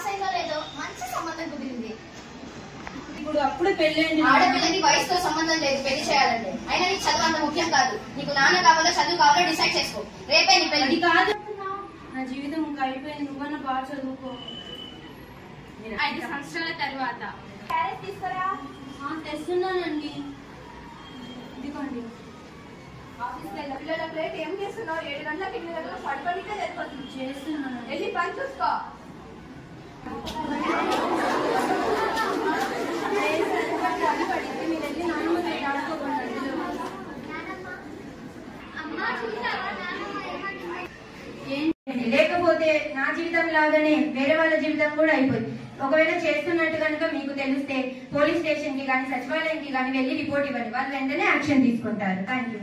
అయిందో లేదో మంచి సంబంధం కుదిరింది. ఇప్పుడు అప్పుడే పెళ్ళండి. ఆడపిల్లకి వయసుతో సంబంధం లేదు, పెళ్లి చేయాలంటే. అయినా నీకు చదువు అంత ముఖ్యం కాదు. నీకు నాన్న కావాలో చదువు కావాలో డిసైడ్ చేసుకో. రేపే నీ పెళ్లి. కాదు, నా జీవితం ఇంకా అయిపోయింది. నువ్వన్నా బాగా చదువుకో. 5 సంవత్సరాల తర్వాత క్యారెట్ తీసుకురా. తెస్తున్నానండి. ఇదిగోండి. ఆఫీస్కి వెళ్ళి పిల్లల ప్లేట్ ఏం చేస్తున్నావు? 7 గంటలకు 8 గంటలకు పడుకోనికే సరిపోతుంది. చేస్తున్నాను. వెళ్ళి పని చూసుకో. లేకపోతే నా జీవితం లాగానే వేరే వాళ్ళ జీవితం కూడా అయిపోయింది. ఒకవేళ చేస్తున్నట్టు కనుక మీకు తెలిస్తే పోలీస్ స్టేషన్ కి కానీ సచివాలయం కి కానీ వెళ్ళి రిపోర్ట్ ఇవ్వండి. వాళ్ళు వెంటనే యాక్షన్ తీసుకుంటారు. Thank you.